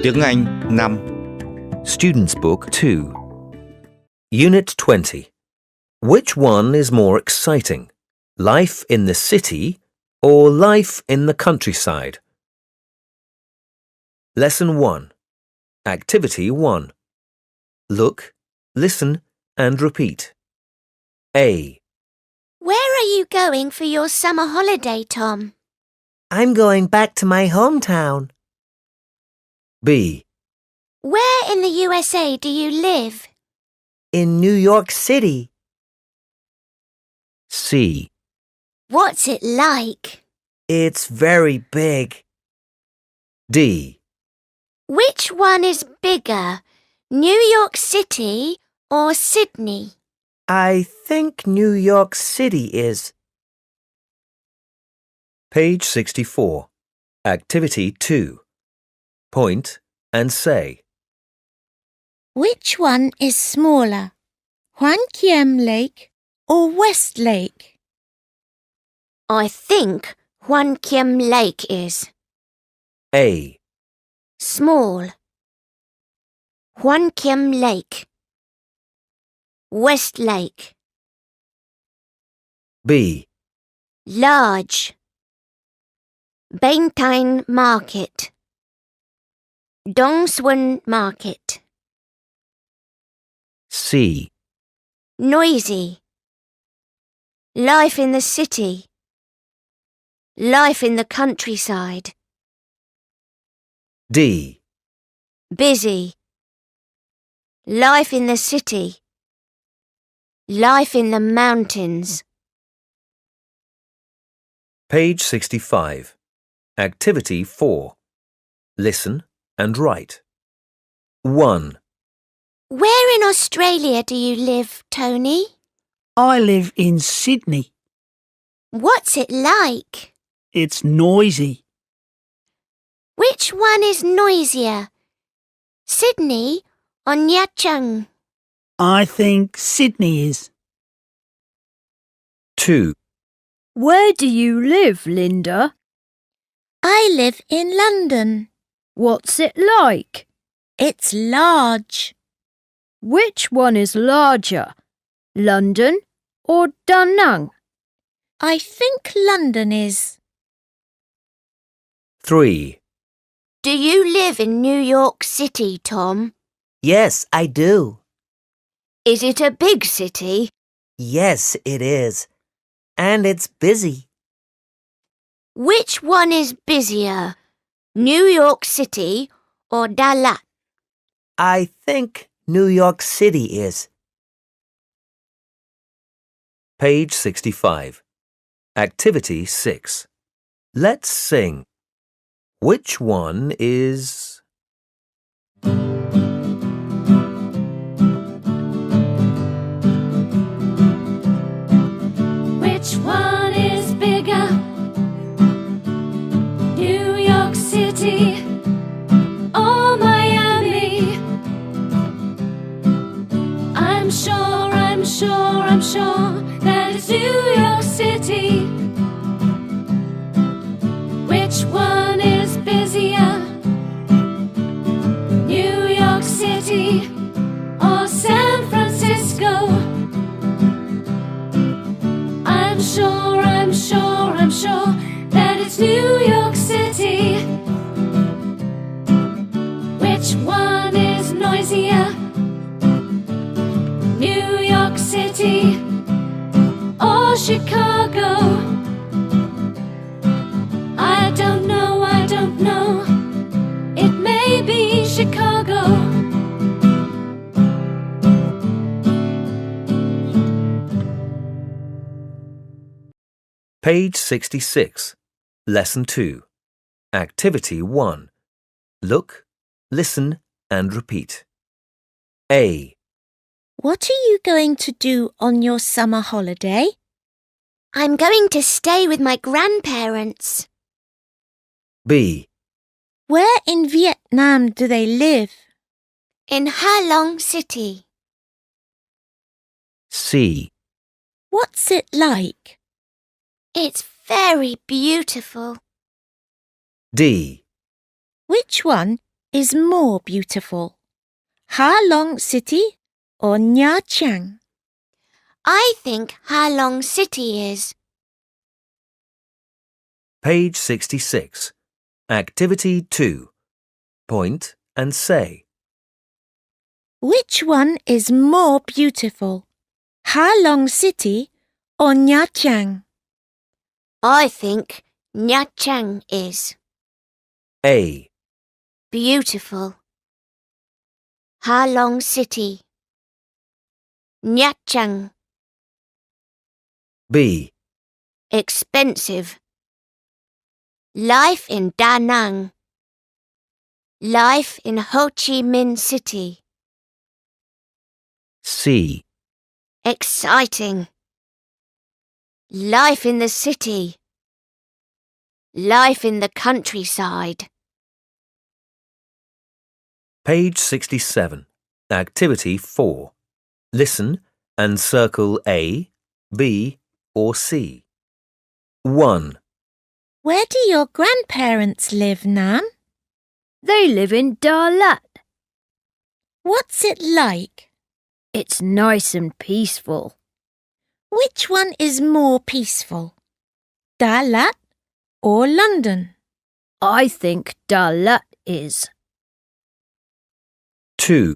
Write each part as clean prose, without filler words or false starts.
Tiếng Anh 5. Student's Book 2. Unit 20. Which one is more exciting? Life in the city or life in the countryside? Lesson 1. Activity 1. Look, listen and repeat. A. Where are you going for your summer holiday, Tom? I'm going back to my hometown. B. Where in the USA do you live? In New York City. C. What's it like? It's very big. D. Which one is bigger, New York City or Sydney? I think New York City is. Page 64. Activity 2. Point and say. Which one is smaller, Hoan Kiem Lake or West Lake? I think Hoan Kiem Lake is A. small. Hoan Kiem Lake. West Lake. B. Large. Bangtan Market. Dongswan Market. C. Noisy. Life in the city. Life in the countryside. D. Busy. Life in the city. Life in the mountains. Page 65. Activity 4. Listen and write. 1. Where in Australia do you live, Tony? I live in Sydney. What's it like? It's noisy. Which one is noisier, Sydney or Chung? I think Sydney is. 2. Where do you live, Linda? I live in London. What's it like? It's large. Which one is larger, London or Da Nang? I think London is. 3. Do you live in New York City, Tom? Yes, I do. Is it a big city? Yes, it is. And it's busy. Which one is busier, New York City or Dallas? I think New York City is. Page 65. Activity 6. Let's sing. Which one is... Which one is bigger, New York City or Miami? I'm sure that it's New York City. Which one is busier, New York City or San Francisco? I'm sure that it's New York City. Which one is noisier, New York City or Chicago? I don't know. It may be Chicago. Page 66. Lesson 2. Activity 1. Look, listen and repeat. A. What are you going to do on your summer holiday? I'm going to stay with my grandparents. B. Where in Vietnam do they live? In Ha Long City. C. What's it like? It's very beautiful. D. Which one is more beautiful? Ha Long City or Nha Trang? I think Ha Long City is. Page 66. Activity 2. Point and say. Which one is more beautiful? Ha Long City or Nha Trang? I think Nha Trang is. A. Beautiful. Ha Long City. Nha Trang. B. Expensive. Life in Da Nang. Life in Ho Chi Minh City. C. Exciting. Life in the city. Life in the countryside. Page 67. Activity 4. Listen and circle A, B or C. 1. Where do your grandparents live, Nan? They live in Da Lat. What's it like? It's nice and peaceful. Which one is more peaceful? Da Lat or London? I think Da Lat is. 2.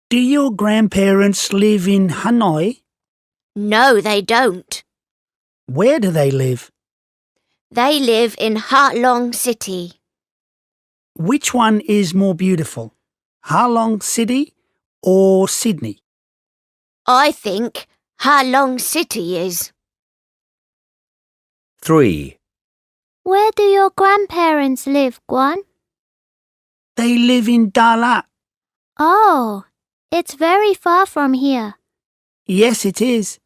Do your grandparents live in Hanoi? No, they don't. Where do they live? They live in Ha Long City. Which one is more beautiful? Ha Long City or Sydney? I think Ha Long City is. 3. Where do your grandparents live, Guan? They live in Da Lat. Oh, it's very far from here. Yes, it is.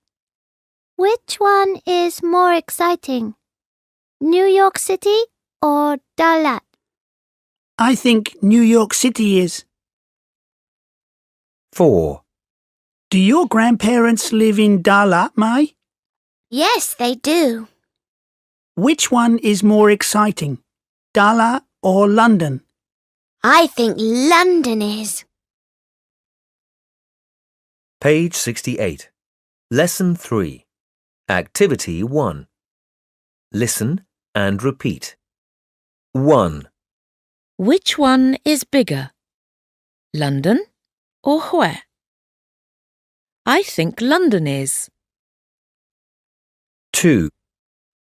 Which one is more exciting? New York City or Da Lat? I think New York City is. 4. Do your grandparents live in Da Lat, Mai? Yes, they do. Which one is more exciting? Da Lat or London? I think London is. Page 68. Lesson 3. Activity 1. Listen and repeat. 1. Which one is bigger? London or where? I think London is. 2.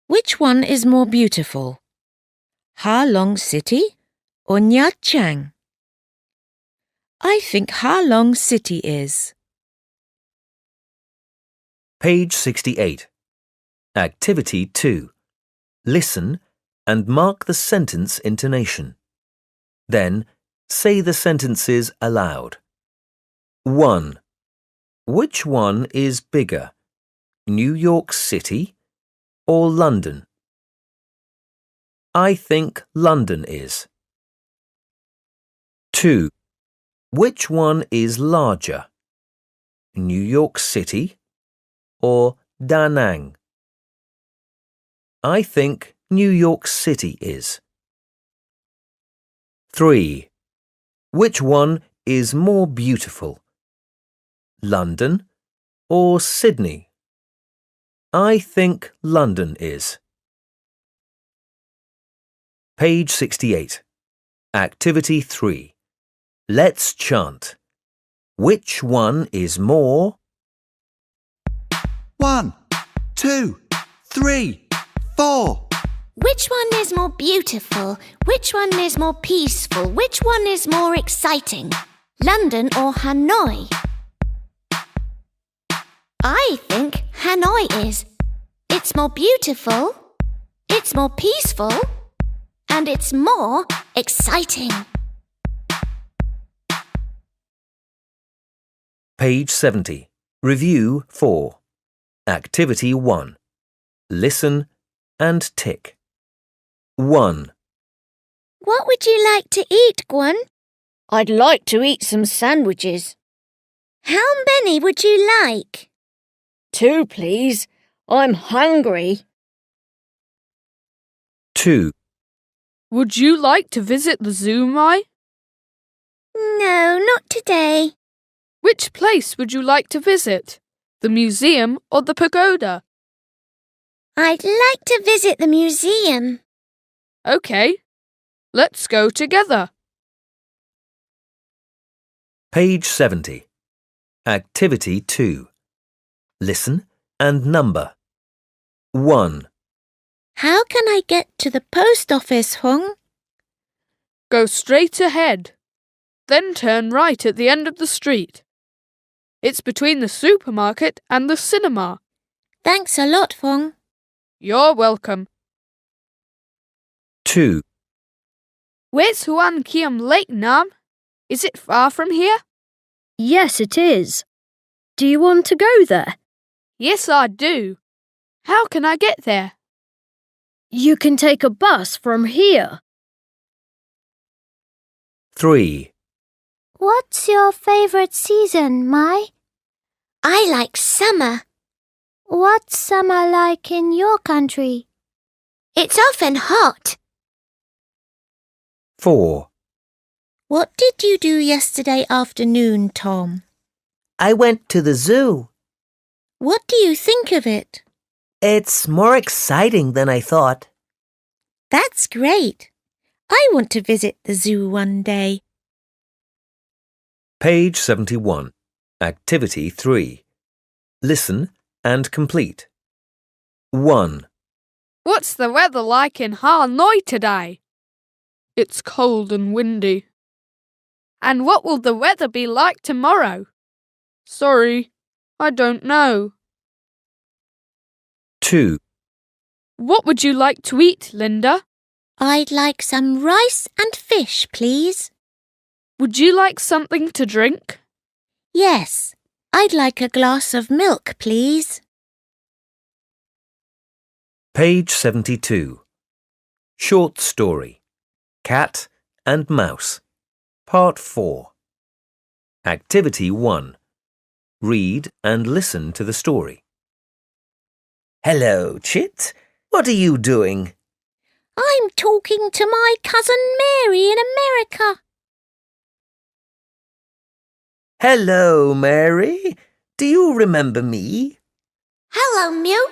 Which one is more beautiful? Ha Long City or Nha Trang? I think Ha Long City is. Page 68. Activity 2. Listen and mark the sentence intonation. Then say the sentences aloud. 1. Which one is bigger, New York City or London? I think London is. 2. Which one is larger, New York City or Da Nang? I think New York City is. 3. Which one is more beautiful, London or Sydney? I think London is. Page 68. Activity 3. Let's chant. Which one is more? 1, 2, 3, 4. Which one is more beautiful? Which one is more peaceful? Which one is more exciting? London or Hanoi? I think Hanoi is. It's more beautiful, it's more peaceful, and it's more exciting. Page 70. Review 4. Activity 1. Listen and tick. 1. What would you like to eat, Guan? I'd like to eat some sandwiches. How many would you like? 2, please. I'm hungry. 2. Would you like to visit the zoo, Mai? No, not today. Which place would you like to visit? The museum or the pagoda? I'd like to visit the museum. OK. Let's go together. Page 70. Activity 2. Listen and number. 1. How can I get to the post office, Hung? Go straight ahead. Then turn right at the end of the street. It's between the supermarket and the cinema. Thanks a lot, Hung. You're welcome. 2. Where's Huan Kiam Lake, Nam? Is it far from here? Yes, it is. Do you want to go there? Yes, I do. How can I get there? You can take a bus from here. 3. What's your favorite season, Mai? I like summer. What's summer like in your country? It's often hot. 4. What did you do yesterday afternoon, Tom? I went to the zoo. What do you think of it? It's more exciting than I thought. That's great. I want to visit the zoo one day. Page 71. Activity 3. Listen and complete. 1. What's the weather like in Hanoi today? It's cold and windy. And what will the weather be like tomorrow? Sorry, I don't know. 2. What would you like to eat, Linda? I'd like some rice and fish, please. Would you like something to drink? Yes, I'd like a glass of milk, please. Page 72. Short story. Cat and Mouse. Part 4. Activity 1. Read and listen to the story. Hello, Chit. What are you doing? I'm talking to my cousin Mary in America. Hello, Mary. Do you remember me? Hello, Mew.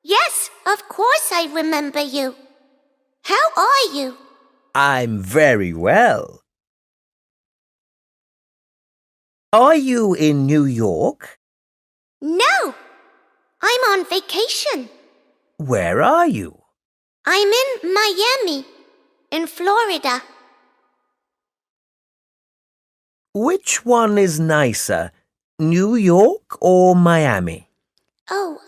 Yes, of course I remember you. How are you? I'm very well. Are you in New York? No, I'm on vacation. Where are you? I'm in Miami, in Florida. Which one is nicer, New York or Miami? Oh,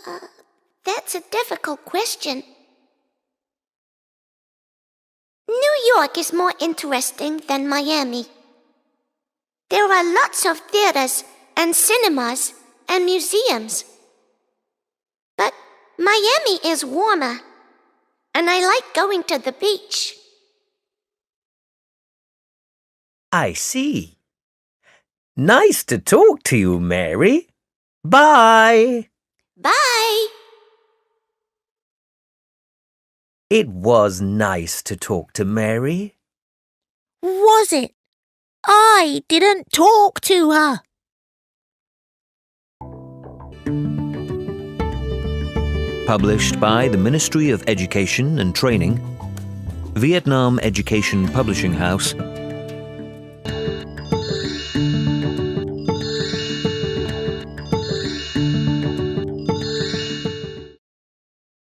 that's a difficult question. New York is more interesting than Miami. There are lots of theaters and cinemas and museums. But Miami is warmer, and I like going to the beach. I see. Nice to talk to you, Mary. Bye. Bye! It was nice to talk to Mary. Was it? I didn't talk to her. Published by the Ministry of Education and Training, Vietnam Education Publishing House,